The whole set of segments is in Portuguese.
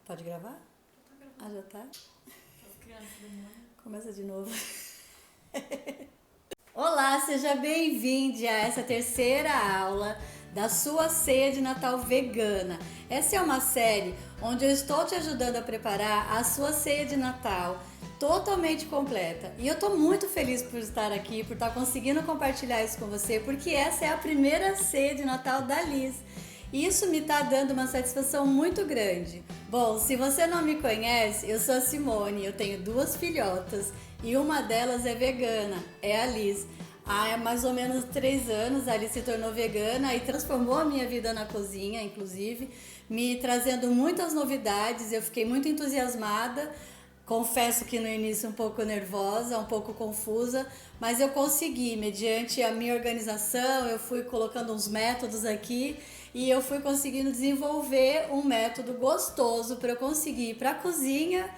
Pode gravar? Ah, já tá? As crianças demônio. Começa de novo. Olá, seja bem-vindo a essa terceira aula da sua ceia de Natal vegana. Essa é uma série onde eu estou te ajudando a preparar a sua ceia de Natal totalmente completa. E eu tô muito feliz por estar aqui, por estar conseguindo compartilhar isso com você, porque essa é a primeira ceia de Natal da Liz. E isso me está dando uma satisfação muito grande. Bom, se você não me conhece, eu sou a Simone, eu tenho duas filhotas e uma delas é vegana, é a Liz. Há mais ou menos 3 anos a Liz se tornou vegana e transformou a minha vida na cozinha, inclusive, me trazendo muitas novidades. Eu fiquei muito entusiasmada. Confesso que no início um pouco nervosa, um pouco confusa, mas eu consegui, mediante a minha organização, eu fui colocando uns métodos aqui e eu fui conseguindo desenvolver um método gostoso para eu conseguir ir para a cozinha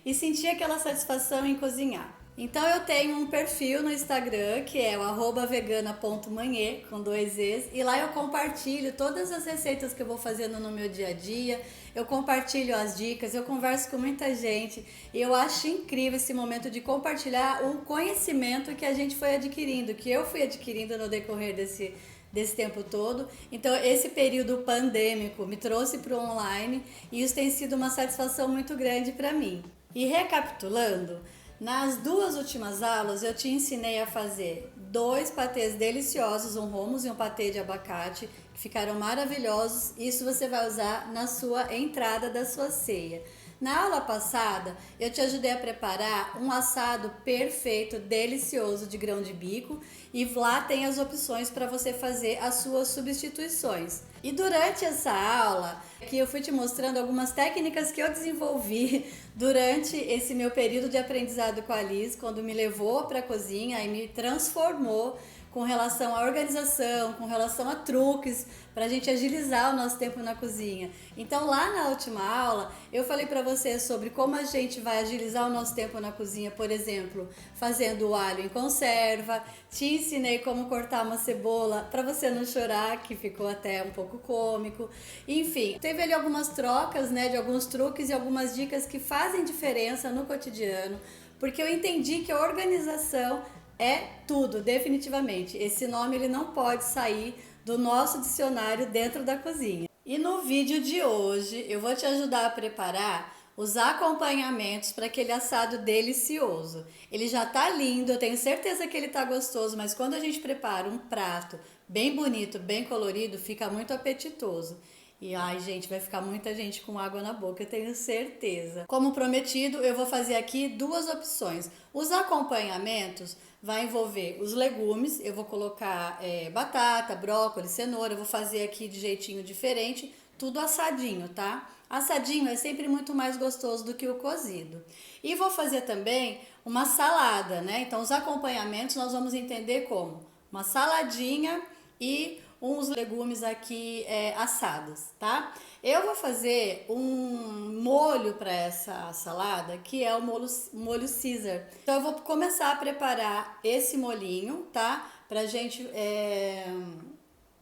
e sentir aquela satisfação em cozinhar. Então eu tenho um perfil no Instagram que é o @vegana.manhê com 2 Es, e lá eu compartilho todas as receitas que eu vou fazendo no meu dia a dia, eu compartilho as dicas, eu converso com muita gente e eu acho incrível esse momento de compartilhar o conhecimento que a gente foi adquirindo, que eu fui adquirindo no decorrer desse tempo todo. Então esse período pandêmico me trouxe para o online e isso tem sido uma satisfação muito grande para mim. E recapitulando, nas 2 últimas aulas eu te ensinei a fazer 2 patês deliciosos, um hummus e um patê de abacate, que ficaram maravilhosos. Isso você vai usar na sua entrada da sua ceia. Na aula passada, eu te ajudei a preparar um assado perfeito, delicioso de grão de bico, e lá tem as opções para você fazer as suas substituições. E durante essa aula, aqui eu fui te mostrando algumas técnicas que eu desenvolvi durante esse meu período de aprendizado com a Liz, quando me levou para a cozinha e me transformou com relação à organização, com relação a truques, para a gente agilizar o nosso tempo na cozinha. Então lá na última aula eu falei para você sobre como a gente vai agilizar o nosso tempo na cozinha, por exemplo, fazendo o alho em conserva, te ensinei como cortar uma cebola para você não chorar, que ficou até um pouco cômico. Enfim, teve ali algumas trocas, né, de alguns truques e algumas dicas que fazem diferença no cotidiano, porque eu entendi que a organização é tudo, definitivamente. Esse nome ele não pode sair do nosso dicionário dentro da cozinha. E no vídeo de hoje eu vou te ajudar a preparar os acompanhamentos para aquele assado delicioso. Ele já tá lindo, eu tenho certeza que ele tá gostoso, mas quando a gente prepara um prato bem bonito, bem colorido, fica muito apetitoso. E ai, gente, vai ficar muita gente com água na boca, eu tenho certeza. Como prometido, eu vou fazer aqui 2 opções. Os acompanhamentos vai envolver os legumes, eu vou colocar batata, brócolis, cenoura, eu vou fazer aqui de jeitinho diferente, tudo assadinho, tá? Assadinho é sempre muito mais gostoso do que o cozido. E vou fazer também uma salada, né? Então os acompanhamentos nós vamos entender como uma saladinha e uns legumes aqui assados, tá? Eu vou fazer um molho para essa salada, que é o molho Caesar. Então eu vou começar a preparar esse molhinho, tá? Pra gente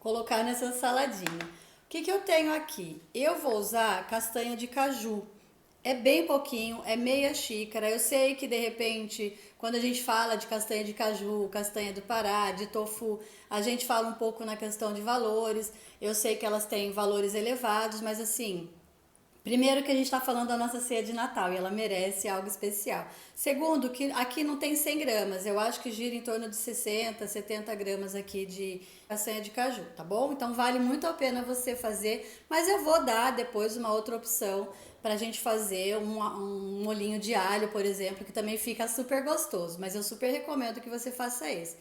colocar nessa saladinha. O que eu tenho aqui? Eu vou usar castanha de caju. É bem pouquinho, é meia xícara. Eu sei que de repente, quando a gente fala de castanha de caju, castanha do Pará, de tofu, a gente fala um pouco na questão de valores. Eu sei que elas têm valores elevados, mas assim, primeiro que a gente está falando da nossa ceia de Natal e ela merece algo especial. Segundo, que aqui não tem 100 gramas, eu acho que gira em torno de 60, 70 gramas aqui de castanha de caju, tá bom? Então vale muito a pena você fazer, mas eu vou dar depois uma outra opção para a gente fazer um molhinho de alho, por exemplo, que também fica super gostoso, mas eu super recomendo que você faça esse.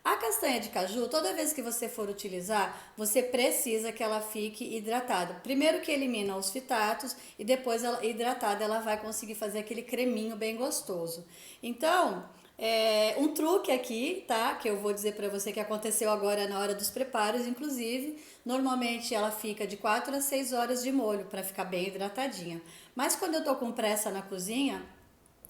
A castanha de caju, toda vez que você for utilizar, você precisa que ela fique hidratada. Primeiro que elimina os fitatos e depois ela, hidratada ela vai conseguir fazer aquele creminho bem gostoso. Então, um truque aqui, tá? Que eu vou dizer pra você que aconteceu agora na hora dos preparos, inclusive, normalmente ela fica de 4 a 6 horas de molho para ficar bem hidratadinha. Mas quando eu tô com pressa na cozinha,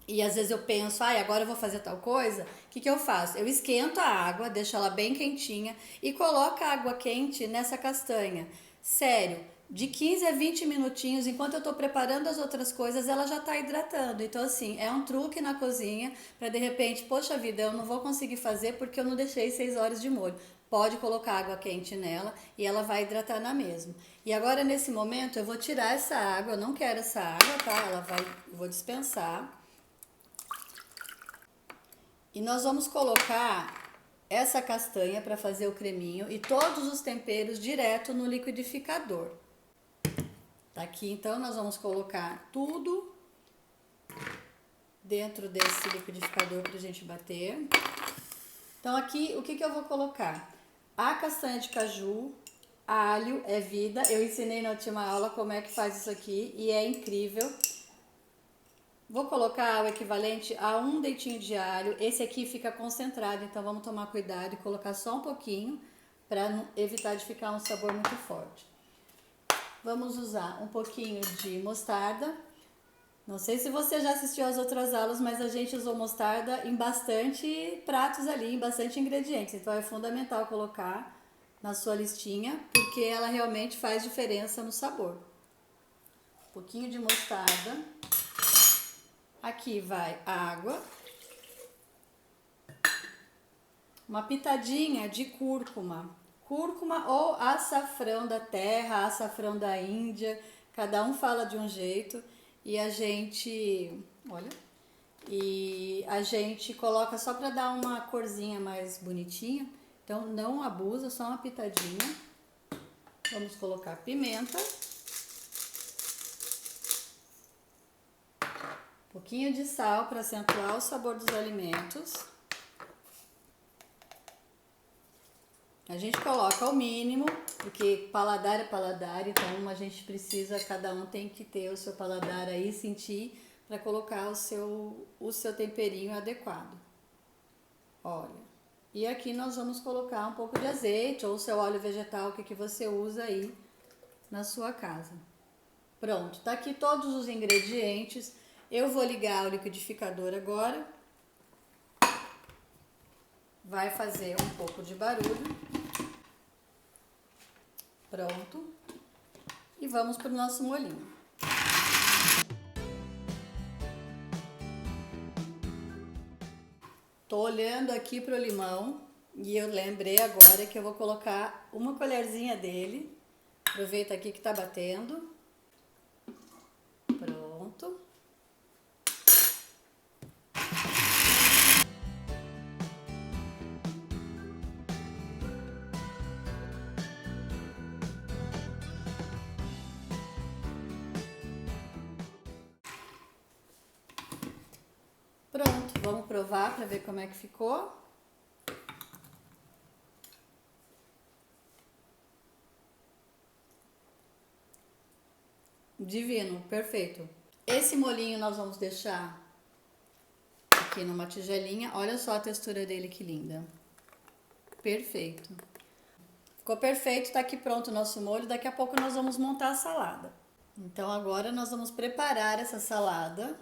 e às vezes eu penso, agora eu vou fazer tal coisa, o que eu faço? Eu esquento a água, deixo ela bem quentinha e coloco a água quente nessa castanha. Sério, de 15 a 20 minutinhos, enquanto eu estou preparando as outras coisas, ela já está hidratando. Então, assim, é um truque na cozinha para de repente, poxa vida, eu não vou conseguir fazer porque eu não deixei 6 horas de molho. Pode colocar água quente nela e ela vai hidratar na mesma. E agora, nesse momento, eu vou tirar essa água, eu não quero essa água, tá? Eu vou dispensar. E nós vamos colocar essa castanha para fazer o creminho e todos os temperos direto no liquidificador. Tá aqui, então, nós vamos colocar tudo dentro desse liquidificador pra gente bater. Então, aqui, o que que eu vou colocar? A castanha de caju, alho é vida. Eu ensinei na última aula como é que faz isso aqui e é incrível. Vou colocar o equivalente a um dentinho de alho. Esse aqui fica concentrado, então vamos tomar cuidado e colocar só um pouquinho para evitar de ficar um sabor muito forte. Vamos usar um pouquinho de mostarda. Não sei se você já assistiu às outras aulas, mas a gente usou mostarda em bastante pratos ali, em bastante ingredientes. Então é fundamental colocar na sua listinha, porque ela realmente faz diferença no sabor. Um pouquinho de mostarda. Aqui vai água. Uma pitadinha de cúrcuma. Cúrcuma ou açafrão da terra, açafrão da Índia, cada um fala de um jeito e a gente coloca só para dar uma corzinha mais bonitinha, então não abusa, só uma pitadinha. Vamos colocar pimenta, um pouquinho de sal para acentuar o sabor dos alimentos. A gente coloca o mínimo, porque paladar é paladar, então a gente precisa, cada um tem que ter o seu paladar aí, sentir, para colocar o seu temperinho adequado. Olha, e aqui nós vamos colocar um pouco de azeite, ou seu óleo vegetal, o que você usa aí na sua casa. Pronto, tá aqui todos os ingredientes. Eu vou ligar o liquidificador agora. Vai fazer um pouco de barulho. Pronto. E vamos para o nosso molhinho. Tô olhando aqui para o limão e eu lembrei agora que eu vou colocar uma colherzinha dele. Aproveita aqui que tá batendo. Pronto. Pronto, vamos provar para ver como é que ficou. Divino, perfeito. Esse molhinho nós vamos deixar aqui numa tigelinha. Olha só a textura dele, que linda. Perfeito. Ficou perfeito, tá aqui pronto o nosso molho. Daqui a pouco nós vamos montar a salada. Então agora nós vamos preparar essa salada.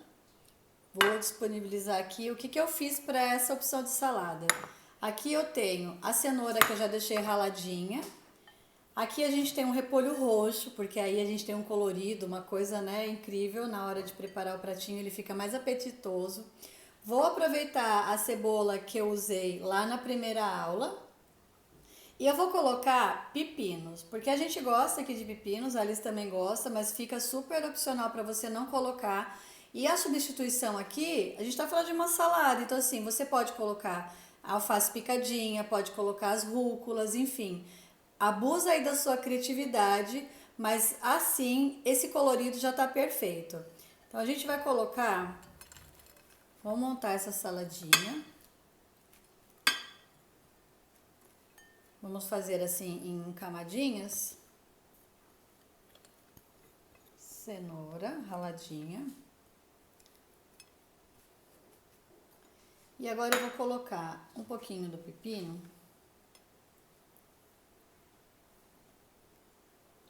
Vou disponibilizar aqui o que eu fiz para essa opção de salada. Aqui eu tenho a cenoura que eu já deixei raladinha. Aqui a gente tem um repolho roxo, porque aí a gente tem um colorido, uma coisa, né, incrível. Na hora de preparar o pratinho ele fica mais apetitoso. Vou aproveitar a cebola que eu usei lá na primeira aula. E eu vou colocar pepinos, porque a gente gosta aqui de pepinos, a Alice também gosta, mas fica super opcional para você não colocar. E a substituição aqui, a gente tá falando de uma salada, então assim, você pode colocar alface picadinha, pode colocar as rúculas, enfim. Abusa aí da sua criatividade, mas assim, esse colorido já tá perfeito. Então a gente vai colocar, vamos montar essa saladinha. Vamos fazer assim em camadinhas. Cenoura raladinha. E agora eu vou colocar um pouquinho do pepino.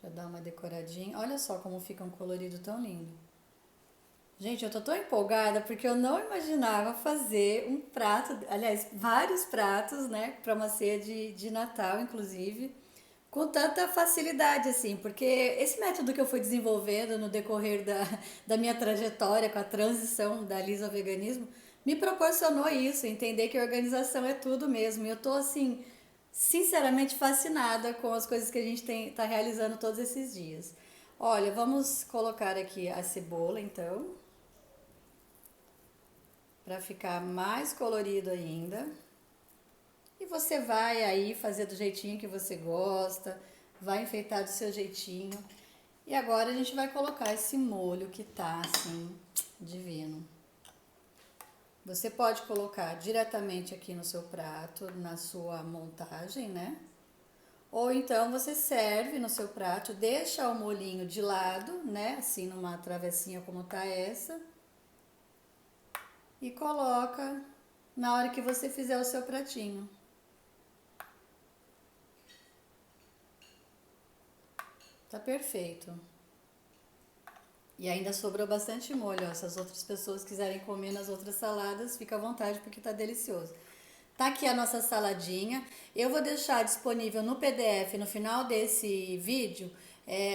Já dá uma decoradinha. Olha só como fica um colorido tão lindo. Gente, eu tô tão empolgada porque eu não imaginava fazer um prato, aliás, vários pratos, né, para uma ceia de Natal, inclusive. Com tanta facilidade, assim, porque esse método que eu fui desenvolvendo no decorrer da minha trajetória com a transição da Liso ao veganismo me proporcionou isso, entender que organização é tudo mesmo. E eu tô, assim, sinceramente fascinada com as coisas que a gente tá realizando todos esses dias. Olha, vamos colocar aqui a cebola, então, para ficar mais colorido ainda. E você vai aí fazer do jeitinho que você gosta, vai enfeitar do seu jeitinho. E agora a gente vai colocar esse molho que tá assim, divino. Você pode colocar diretamente aqui no seu prato, na sua montagem, né? Ou então você serve no seu prato, deixa o molhinho de lado, né? Assim numa travessinha como tá essa. E coloca na hora que você fizer o seu pratinho. Tá perfeito. E ainda sobrou bastante molho, ó. Se as outras pessoas quiserem comer nas outras saladas, fica à vontade porque tá delicioso. Tá aqui a nossa saladinha. Eu vou deixar disponível no PDF no final desse vídeo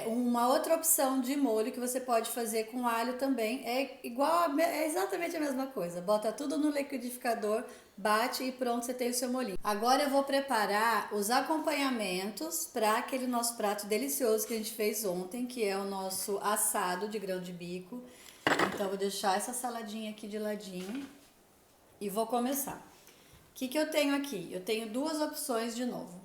uma outra opção de molho que você pode fazer com alho também. É igual, é exatamente a mesma coisa. Bota tudo no liquidificador, bate e pronto, você tem o seu molhinho. Agora eu vou preparar os acompanhamentos para aquele nosso prato delicioso que a gente fez ontem, que é o nosso assado de grão de bico. Então vou deixar essa saladinha aqui de ladinho e vou começar. O que eu tenho aqui? Eu tenho duas opções de novo.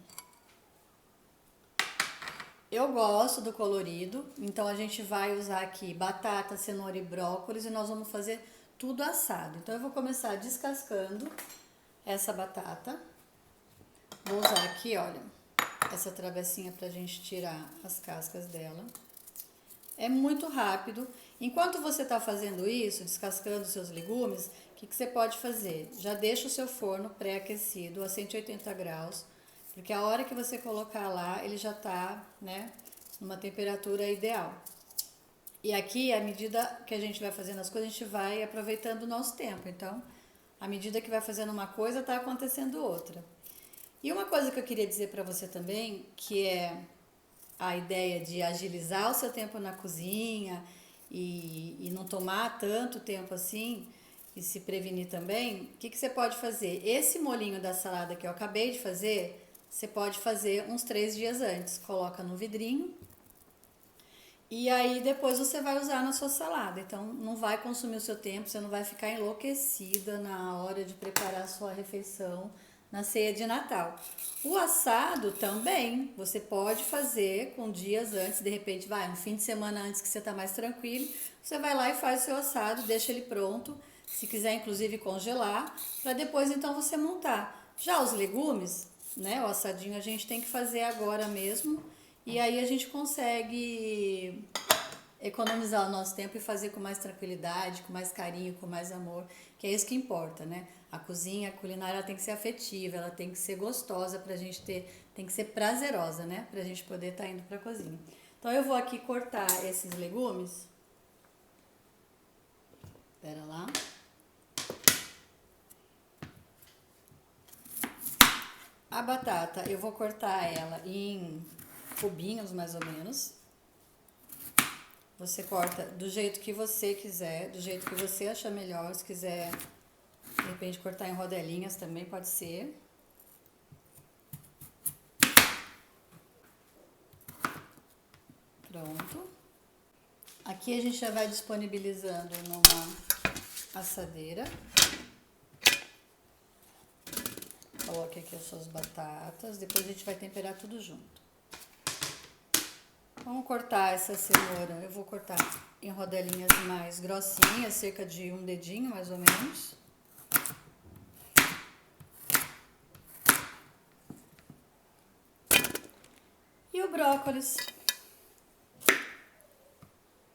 Eu gosto do colorido, então a gente vai usar aqui batata, cenoura e brócolis e nós vamos fazer tudo assado. Então eu vou começar descascando essa batata. Vou usar aqui, olha, essa travessinha pra gente tirar as cascas dela. É muito rápido. Enquanto você tá fazendo isso, descascando os seus legumes, o que você pode fazer? Já deixa o seu forno pré-aquecido a 180 graus, porque a hora que você colocar lá, ele já tá, né, numa temperatura ideal. E aqui, à medida que a gente vai fazendo as coisas, a gente vai aproveitando o nosso tempo. Então, à medida que vai fazendo uma coisa, tá acontecendo outra. E uma coisa que eu queria dizer para você também, que é a ideia de agilizar o seu tempo na cozinha e não tomar tanto tempo assim e se prevenir também, o que você pode fazer? Esse molhinho da salada que eu acabei de fazer, você pode fazer uns 3 dias antes. Coloca no vidrinho e aí depois você vai usar na sua salada. Então não vai consumir o seu tempo, você não vai ficar enlouquecida na hora de preparar a sua refeição na ceia de Natal. O assado também, você pode fazer com dias antes, de repente vai, um fim de semana antes que você tá mais tranquilo, você vai lá e faz o seu assado, deixa ele pronto, se quiser inclusive congelar, para depois então você montar. Já os legumes, né, o assadinho a gente tem que fazer agora mesmo, e aí a gente consegue economizar o nosso tempo e fazer com mais tranquilidade, com mais carinho, com mais amor, que é isso que importa, né? A cozinha, a culinária, ela tem que ser afetiva, ela tem que ser gostosa pra gente ter, tem que ser prazerosa, né? Pra gente poder estar indo pra cozinha. Então eu vou aqui cortar esses legumes. Pera lá. A batata, eu vou cortar ela em cubinhos mais ou menos. Você corta do jeito que você quiser, do jeito que você achar melhor. Se quiser, de repente, cortar em rodelinhas também pode ser. Pronto. Aqui a gente já vai disponibilizando numa assadeira. Coloque aqui as suas batatas, depois a gente vai temperar tudo junto. Vamos cortar essa cenoura, eu vou cortar em rodelinhas mais grossinhas, cerca de um dedinho mais ou menos. E o brócolis.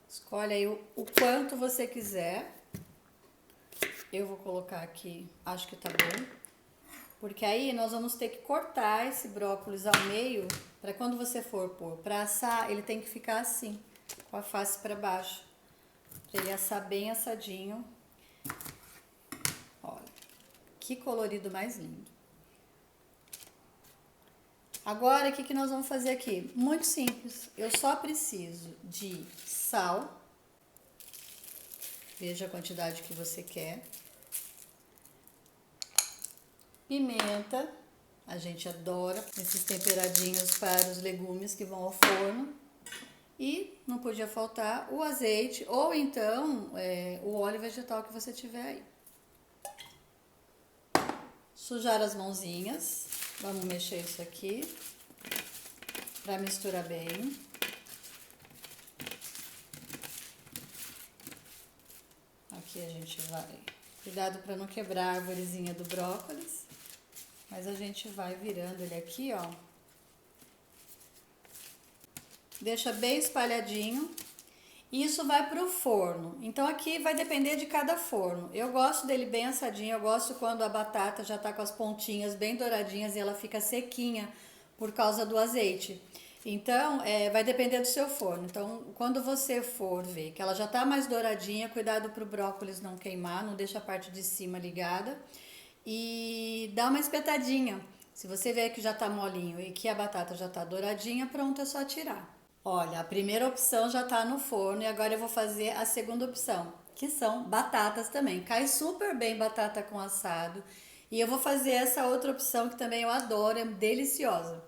Escolhe aí o quanto você quiser. Eu vou colocar aqui, acho que tá bom. Porque aí nós vamos ter que cortar esse brócolis ao meio, para quando você for pôr para assar, ele tem que ficar assim, com a face para baixo. Pra ele assar bem assadinho. Olha, que colorido mais lindo. Agora, o que nós vamos fazer aqui? Muito simples. Eu só preciso de sal. Veja a quantidade que você quer. Pimenta. A gente adora esses temperadinhos para os legumes que vão ao forno. E não podia faltar o azeite ou então o óleo vegetal que você tiver aí. Sujar as mãozinhas. Vamos mexer isso aqui para misturar bem. Aqui a gente vai... Cuidado para não quebrar a arvorezinha do brócolis. Mas a gente vai virando ele aqui, ó. Deixa bem espalhadinho. Isso vai pro forno. Então aqui vai depender de cada forno. Eu gosto dele bem assadinho. Eu gosto quando a batata já tá com as pontinhas bem douradinhas e ela fica sequinha por causa do azeite. Então, vai depender do seu forno. Então, quando você for ver que ela já tá mais douradinha, cuidado pro brócolis não queimar, não deixa a parte de cima ligada. E dá uma espetadinha. Se você ver que já tá molinho e que a batata já tá douradinha, pronto, é só tirar. Olha, a primeira opção já tá no forno e agora eu vou fazer a segunda opção, que são batatas também. Cai super bem batata com assado. E eu vou fazer essa outra opção que também eu adoro, é deliciosa.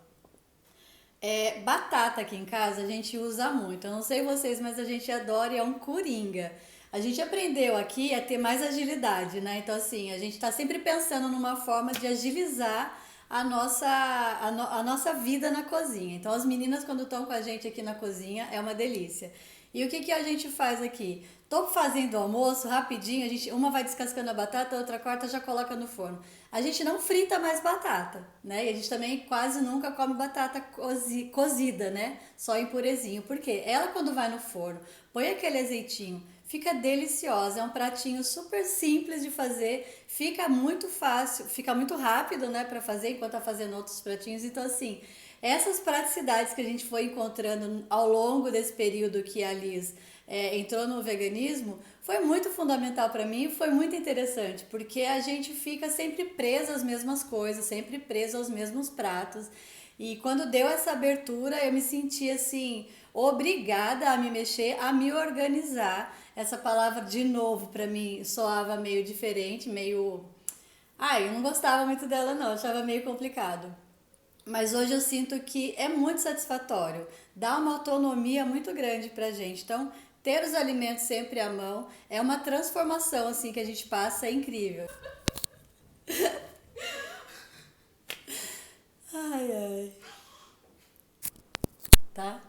Batata aqui em casa a gente usa muito. Eu não sei vocês, mas a gente adora e é um coringa. A gente aprendeu aqui a ter mais agilidade, né? Então, assim, a gente tá sempre pensando numa forma de agilizar a nossa vida na cozinha. Então, as meninas, quando estão com a gente aqui na cozinha, é uma delícia. E o que a gente faz aqui? Tô fazendo almoço rapidinho, uma vai descascando a batata, a outra corta, já coloca no forno. A gente não frita mais batata, né? E a gente também quase nunca come batata cozida, né? Só em purezinho. Por quê? Ela, quando vai no forno, põe aquele azeitinho, fica deliciosa. É um pratinho super simples de fazer, fica muito fácil, fica muito rápido, né, para fazer enquanto tá fazendo outros pratinhos. Então, assim, essas praticidades que a gente foi encontrando ao longo desse período que a Liz entrou no veganismo, foi muito fundamental para mim e foi muito interessante, porque a gente fica sempre presa às mesmas coisas, sempre presa aos mesmos pratos. E quando deu essa abertura, eu me senti assim, obrigada a me mexer, a me organizar. Essa palavra, de novo, para mim soava meio diferente, meio... Ai, eu não gostava muito dela não, achava meio complicado. Mas hoje eu sinto que é muito satisfatório, dá uma autonomia muito grande pra gente. Então, ter os alimentos sempre à mão é uma transformação assim que a gente passa, é incrível. Ai, ai. Tá?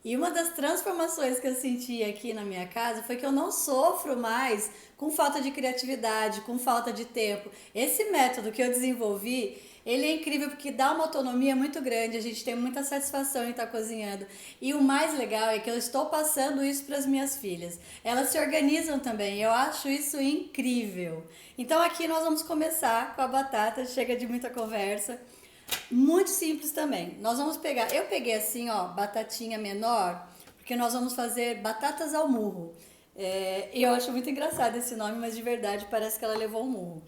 E uma das transformações que eu senti aqui na minha casa foi que eu não sofro mais com falta de criatividade, com falta de tempo. Esse método que eu desenvolvi, ele é incrível porque dá uma autonomia muito grande, a gente tem muita satisfação em estar cozinhando. E o mais legal é que eu estou passando isso para as minhas filhas. Elas se organizam também, eu acho isso incrível. Então aqui nós vamos começar com a batata, chega de muita conversa. Muito simples também. Nós vamos pegar, eu peguei assim, ó, batatinha menor, porque nós vamos fazer batatas ao murro. E eu acho muito engraçado esse nome, mas de verdade parece que ela levou um murro.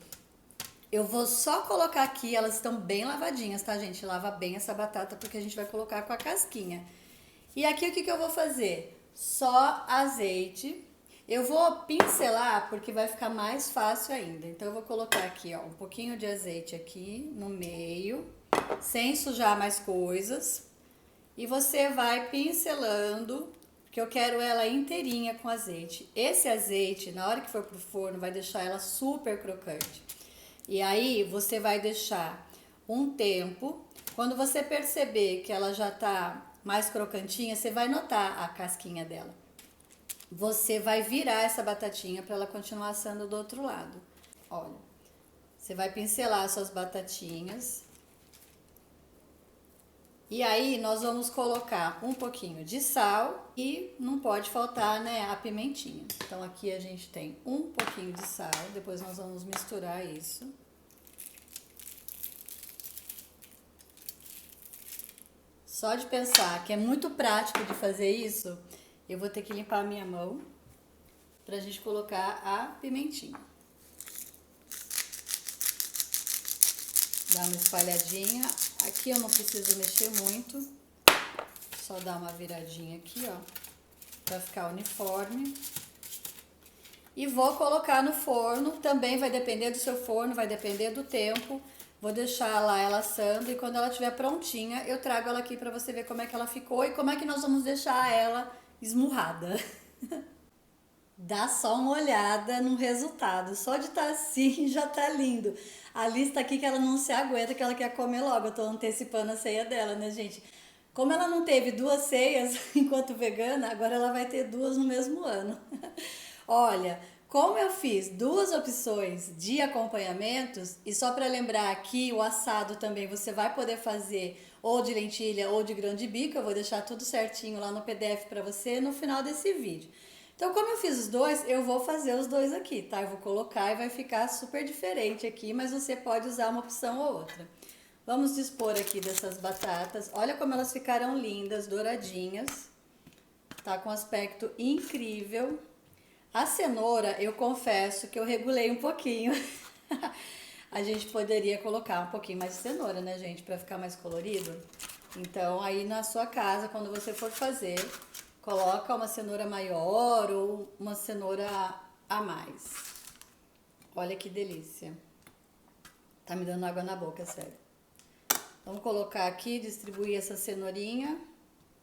Eu vou só colocar aqui, elas estão bem lavadinhas, tá, gente? Lava bem essa batata porque a gente vai colocar com a casquinha. E aqui o que eu vou fazer? Só azeite. Eu vou pincelar porque vai ficar mais fácil ainda. Então eu vou colocar aqui, ó, um pouquinho de azeite aqui no meio, sem sujar mais coisas. E você vai pincelando, porque eu quero ela inteirinha com azeite. Esse azeite, na hora que for pro forno, vai deixar ela super crocante. E aí você vai deixar um tempo. Quando você perceber que ela já tá mais crocantinha, você vai notar a casquinha dela. Você vai virar essa batatinha para ela continuar assando do outro lado. Olha, você vai pincelar suas batatinhas. E aí nós vamos colocar um pouquinho de sal e não pode faltar, né, a pimentinha. Então aqui a gente tem um pouquinho de sal, depois nós vamos misturar isso. Só de pensar que é muito prático de fazer isso, eu vou ter que limpar a minha mão pra gente colocar a pimentinha. Dá uma espalhadinha. Aqui eu não preciso mexer muito. Só dar uma viradinha aqui, ó, pra ficar uniforme. E vou colocar no forno, também vai depender do seu forno, vai depender do tempo. Vou deixar lá ela assando e quando ela estiver prontinha, eu trago ela aqui pra você ver como é que ela ficou e como é que nós vamos deixar ela esmurrada. Dá só uma olhada no resultado, só de estar assim já tá lindo. A lista aqui que ela não se aguenta, que ela quer comer logo, eu tô antecipando a ceia dela, né, gente? Como ela não teve duas ceias enquanto vegana, agora ela vai ter duas no mesmo ano. Olha, como eu fiz duas opções de acompanhamentos, e só para lembrar aqui, o assado também você vai poder fazer ou de lentilha ou de grão de bico, eu vou deixar tudo certinho lá no PDF para você no final desse vídeo. Então, como eu fiz os dois, eu vou fazer os dois aqui, tá? Eu vou colocar e vai ficar super diferente aqui, mas você pode usar uma opção ou outra. Vamos dispor aqui dessas batatas. Olha como elas ficaram lindas, douradinhas. Tá com um aspecto incrível. A cenoura, eu confesso que eu regulei um pouquinho. A gente poderia colocar um pouquinho mais de cenoura, né, gente? Pra ficar mais colorido. Então, aí na sua casa, quando você for fazer, coloca uma cenoura maior ou uma cenoura a mais. Olha que delícia. Tá me dando água na boca, sério. Vamos colocar aqui, distribuir essa cenourinha.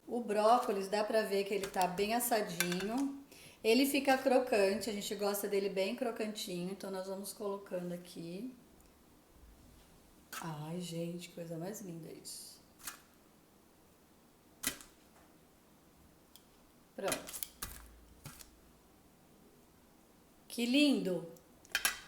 O brócolis, dá pra ver que ele tá bem assadinho. Ele fica crocante, a gente gosta dele bem crocantinho, então nós vamos colocando aqui. Ai, gente, coisa mais linda isso. Pronto. Que lindo!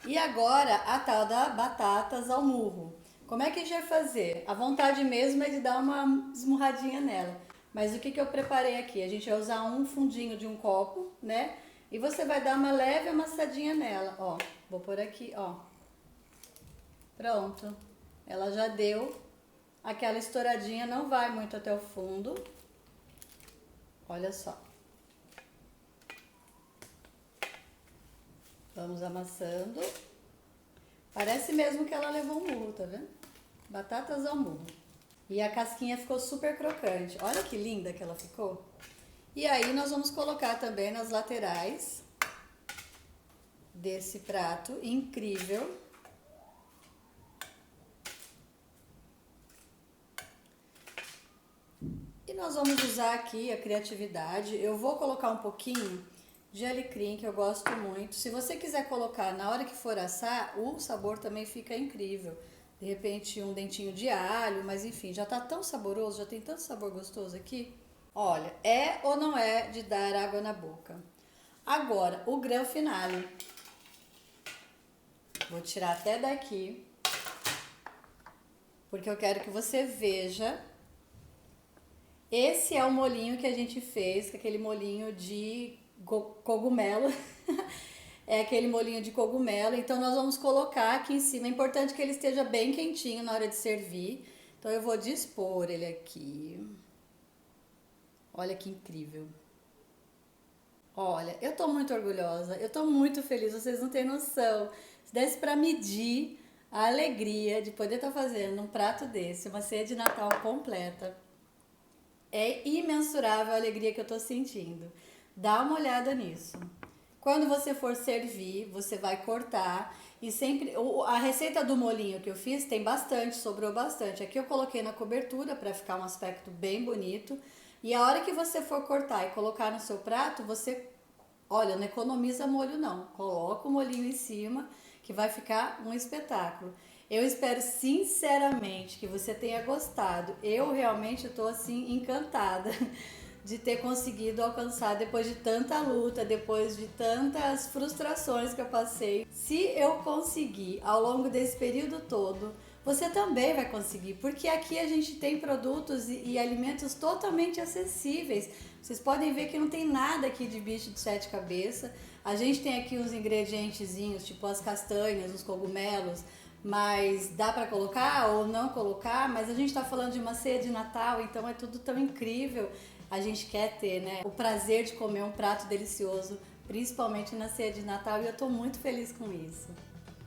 E agora a tal da batatas ao murro. Como é que a gente vai fazer? A vontade mesmo é de dar uma esmurradinha nela. Mas o que eu preparei aqui? A gente vai usar um fundinho de um copo, né? E você vai dar uma leve amassadinha nela, ó. Vou pôr aqui, ó. Pronto. Ela já deu aquela estouradinha, não vai muito até o fundo. Olha só. Vamos amassando. Parece mesmo que ela levou um murro, tá vendo? Batatas ao murro. E a casquinha ficou super crocante. Olha que linda que ela ficou. E aí nós vamos colocar também nas laterais desse prato incrível. E nós vamos usar aqui a criatividade. Eu vou colocar um pouquinho de alecrim, que eu gosto muito. Se você quiser colocar na hora que for assar, o sabor também fica incrível. De repente um dentinho de alho, mas enfim, já tá tão saboroso, já tem tanto sabor gostoso aqui. Olha, é ou não é de dar água na boca? Agora, o grão finale. Vou tirar até daqui, porque eu quero que você veja. Esse é o molinho que a gente fez, que é aquele molinho de cogumelo. É aquele molinho de cogumelo, então nós vamos colocar aqui em cima. É importante que ele esteja bem quentinho na hora de servir. Então eu vou dispor ele aqui. Olha que incrível. Olha, eu tô muito orgulhosa, eu tô muito feliz, vocês não têm noção. Se desse pra medir a alegria de poder estar fazendo um prato desse, uma ceia de Natal completa, é imensurável a alegria que eu tô sentindo. Dá uma olhada nisso. Quando você for servir, você vai cortar e sempre... A receita do molinho que eu fiz tem bastante, sobrou bastante. Aqui eu coloquei na cobertura para ficar um aspecto bem bonito. E a hora que você for cortar e colocar no seu prato, você... Olha, não economiza molho não. Coloca o molinho em cima que vai ficar um espetáculo. Eu espero sinceramente que você tenha gostado. Eu realmente estou assim encantada de ter conseguido alcançar depois de tanta luta, depois de tantas frustrações que eu passei. Se eu conseguir ao longo desse período todo, você também vai conseguir, porque aqui a gente tem produtos e alimentos totalmente acessíveis. Vocês podem ver que não tem nada aqui de bicho de sete cabeças. A gente tem aqui uns ingredientezinhos, tipo as castanhas, os cogumelos, mas dá para colocar ou não colocar, mas a gente está falando de uma ceia de Natal, então é tudo tão incrível. A gente quer ter, né, o prazer de comer um prato delicioso, principalmente na ceia de Natal, e eu tô muito feliz com isso.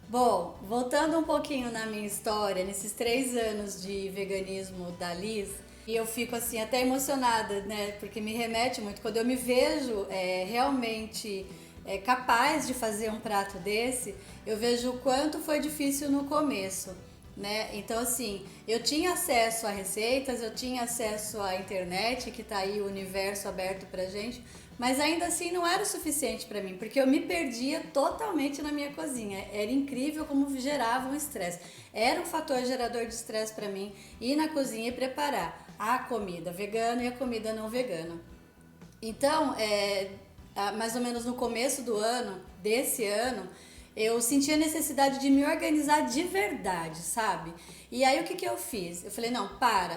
Bom, voltando um pouquinho na minha história, nesses 3 anos de veganismo da Liz, e eu fico assim até emocionada, né? Porque me remete muito quando eu me vejo realmente capaz de fazer um prato desse, eu vejo o quanto foi difícil no começo, né? Então assim, eu tinha acesso a receitas, eu tinha acesso à internet, que tá aí o universo aberto pra gente, mas ainda assim não era o suficiente para mim, porque eu me perdia totalmente na minha cozinha. Era incrível como gerava um estresse. Era um fator gerador de estresse para mim ir na cozinha e preparar a comida vegana e a comida não vegana. Então, mais ou menos no começo do ano, desse ano, eu senti a necessidade de me organizar de verdade, sabe? E aí o que eu fiz? Eu falei, não,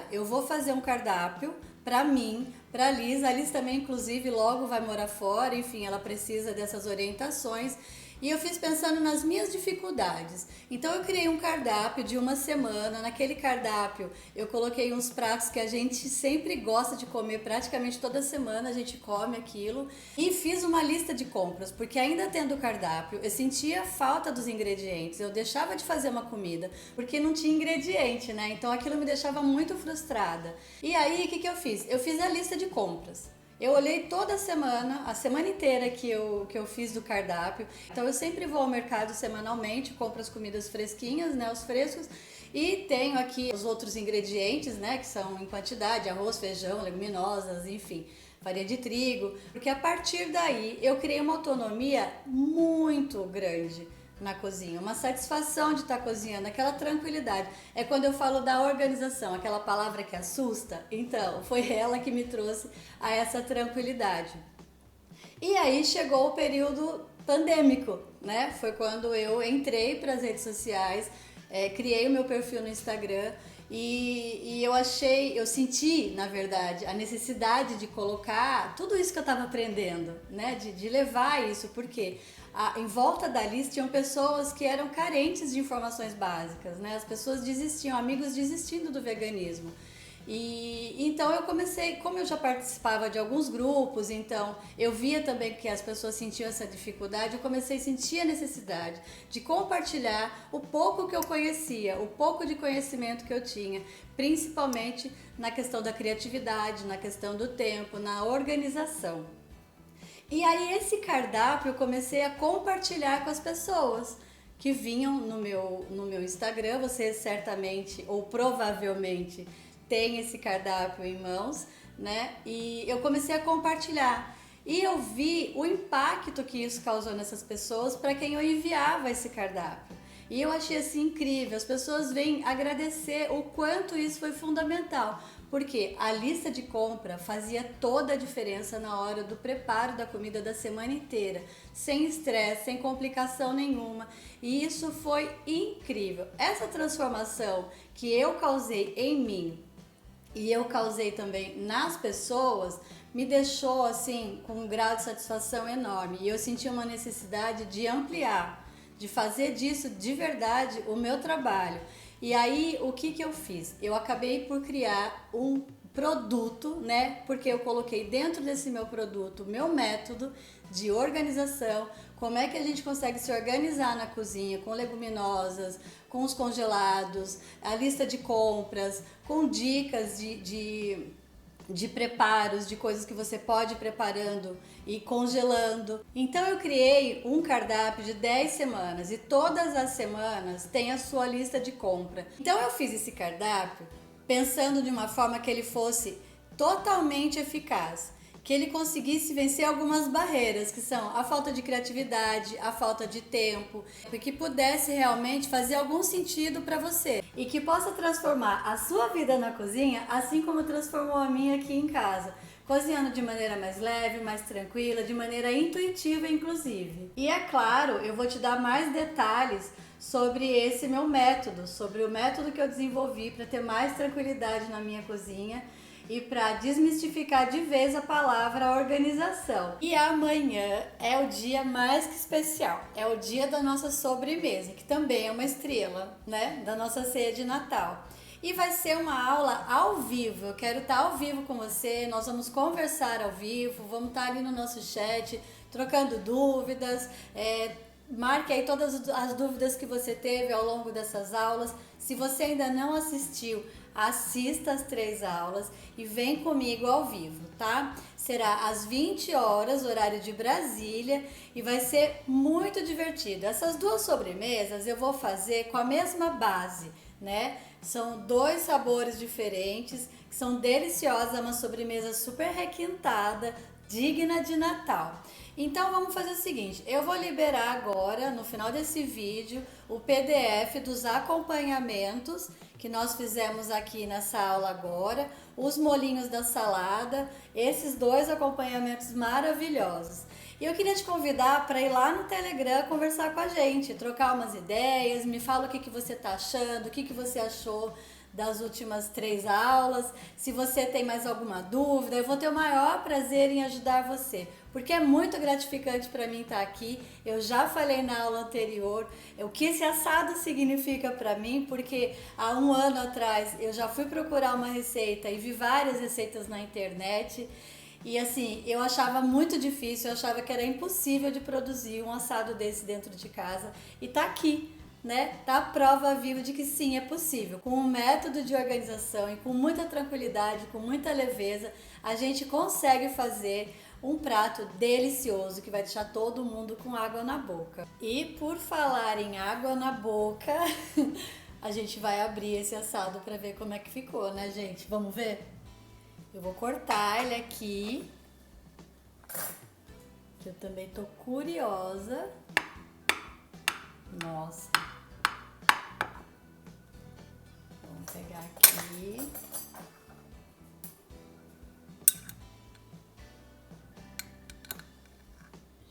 eu vou fazer um cardápio pra mim, pra Liz. A Liz também, inclusive, logo vai morar fora, enfim, ela precisa dessas orientações. E eu fiz pensando nas minhas dificuldades. Então eu criei um cardápio de uma semana. Naquele cardápio eu coloquei uns pratos que a gente sempre gosta de comer, praticamente toda semana a gente come aquilo. E fiz uma lista de compras, porque ainda tendo o cardápio, eu sentia falta dos ingredientes. Eu deixava de fazer uma comida, porque não tinha ingrediente, né? Então aquilo me deixava muito frustrada. E aí o que eu fiz? Eu fiz a lista de compras. Eu olhei toda semana, a semana inteira que eu fiz do cardápio. Então eu sempre vou ao mercado semanalmente, compro as comidas fresquinhas, né, os frescos, e tenho aqui os outros ingredientes, né, que são em quantidade, arroz, feijão, leguminosas, enfim, farinha de trigo, porque a partir daí eu criei uma autonomia muito grande na cozinha, uma satisfação de estar cozinhando, aquela tranquilidade. É quando eu falo da organização, aquela palavra que assusta. Então, foi ela que me trouxe a essa tranquilidade. E aí chegou o período pandêmico, né? Foi quando eu entrei para as redes sociais, criei o meu perfil no Instagram e eu senti, na verdade, a necessidade de colocar tudo isso que eu estava aprendendo, né? De levar isso, porque em volta da lista tinham pessoas que eram carentes de informações básicas, né? As pessoas desistiam, amigos desistindo do veganismo. E então eu comecei, como eu já participava de alguns grupos, então eu via também que as pessoas sentiam essa dificuldade, eu comecei a sentir a necessidade de compartilhar o pouco que eu conhecia, o pouco de conhecimento que eu tinha, principalmente na questão da criatividade, na questão do tempo, na organização. E aí esse cardápio eu comecei a compartilhar com as pessoas que vinham no meu Instagram. Você certamente ou provavelmente tem esse cardápio em mãos, né? E eu comecei a compartilhar. E eu vi o impacto que isso causou nessas pessoas para quem eu enviava esse cardápio. E eu achei assim incrível, as pessoas vêm agradecer o quanto isso foi fundamental, porque a lista de compra fazia toda a diferença na hora do preparo da comida da semana inteira, sem estresse, sem complicação nenhuma, e isso foi incrível. Essa transformação que eu causei em mim e eu causei também nas pessoas, me deixou assim com um grau de satisfação enorme, e eu senti uma necessidade de ampliar, de fazer disso de verdade o meu trabalho. E aí o que eu fiz? Eu acabei por criar um produto, né? Porque eu coloquei dentro desse meu produto o meu método de organização, como é que a gente consegue se organizar na cozinha com leguminosas, com os congelados, a lista de compras, com dicas de preparos, de coisas que você pode ir preparando e congelando. Então eu criei um cardápio de 10 semanas e todas as semanas tem a sua lista de compra. Então eu fiz esse cardápio pensando de uma forma que ele fosse totalmente eficaz, que ele conseguisse vencer algumas barreiras, que são a falta de criatividade, a falta de tempo, e que pudesse realmente fazer algum sentido para você e que possa transformar a sua vida na cozinha, assim como transformou a minha aqui em casa, cozinhando de maneira mais leve, mais tranquila, de maneira intuitiva inclusive. E é claro, eu vou te dar mais detalhes sobre esse meu método, sobre o método que eu desenvolvi para ter mais tranquilidade na minha cozinha e para desmistificar de vez a palavra organização. E amanhã é o dia mais que especial, é o dia da nossa sobremesa, que também é uma estrela, né, da nossa ceia de Natal. E vai ser uma aula ao vivo, eu quero estar ao vivo com você, nós vamos conversar ao vivo, vamos estar ali no nosso chat, trocando dúvidas, marque aí todas as dúvidas que você teve ao longo dessas aulas. Se você ainda não assistiu, assista as 3 aulas e vem comigo ao vivo, tá? Será às 20 horas, horário de Brasília, e vai ser muito divertido. Essas 2 sobremesas eu vou fazer com a mesma base, né? São 2 sabores diferentes, que são deliciosas, é uma sobremesa super requintada, digna de Natal. Então vamos fazer o seguinte, eu vou liberar agora, no final desse vídeo, o PDF dos acompanhamentos que nós fizemos aqui nessa aula agora, os molinhos da salada, esses 2 acompanhamentos maravilhosos. E eu queria te convidar para ir lá no Telegram conversar com a gente, trocar umas ideias, me fala o que você está achando, o que você achou das últimas 3 aulas. Se você tem mais alguma dúvida, eu vou ter o maior prazer em ajudar você, porque é muito gratificante para mim estar aqui. Eu já falei na aula anterior o que esse assado significa para mim, porque há 1 ano atrás eu já fui procurar uma receita e vi várias receitas na internet. E assim, eu achava muito difícil, eu achava que era impossível de produzir um assado desse dentro de casa. E tá aqui, né? Tá a prova viva de que sim, é possível. Com um método de organização e com muita tranquilidade, com muita leveza, a gente consegue fazer um prato delicioso que vai deixar todo mundo com água na boca. E por falar em água na boca, a gente vai abrir esse assado para ver como é que ficou, né, gente? Vamos ver? Eu vou cortar ele aqui, que eu também tô curiosa. Nossa. Vamos pegar aqui.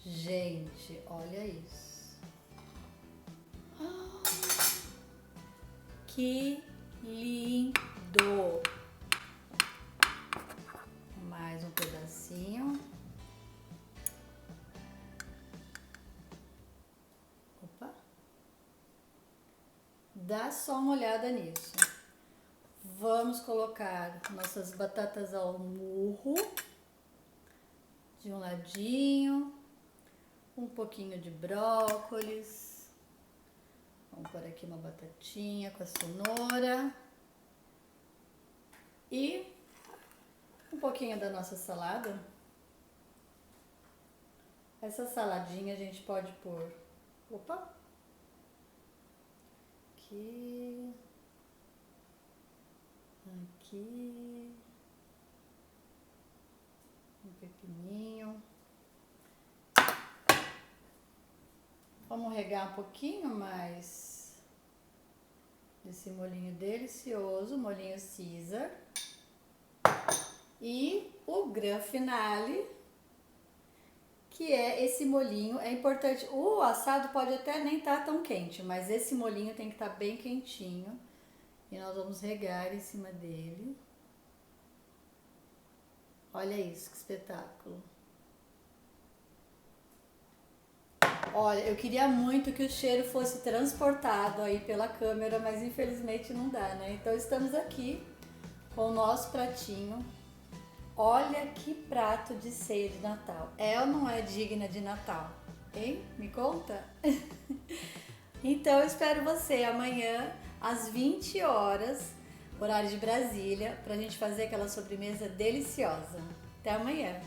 Gente, olha isso. Que lindo! Mais um pedacinho. Opa! Dá só uma olhada nisso. Vamos colocar nossas batatas ao murro de um ladinho, um pouquinho de brócolis. Vamos pôr aqui uma batatinha com a cenoura e um pouquinho da nossa salada. Essa saladinha a gente pode pôr, opa, aqui, aqui, um pepininho. Vamos regar um pouquinho mais desse molhinho delicioso, molhinho Caesar. E o gran finale, que é esse molhinho. É importante, o assado pode até nem estar tão quente, mas esse molhinho tem que estar bem quentinho. E nós vamos regar em cima dele. Olha isso, que espetáculo. Olha, eu queria muito que o cheiro fosse transportado aí pela câmera, mas infelizmente não dá, né? Então estamos aqui com o nosso pratinho. Olha que prato de ceia de Natal. É ou não é digna de Natal? Hein? Me conta? Então eu espero você amanhã às 20 horas, horário de Brasília, pra gente fazer aquela sobremesa deliciosa. Até amanhã!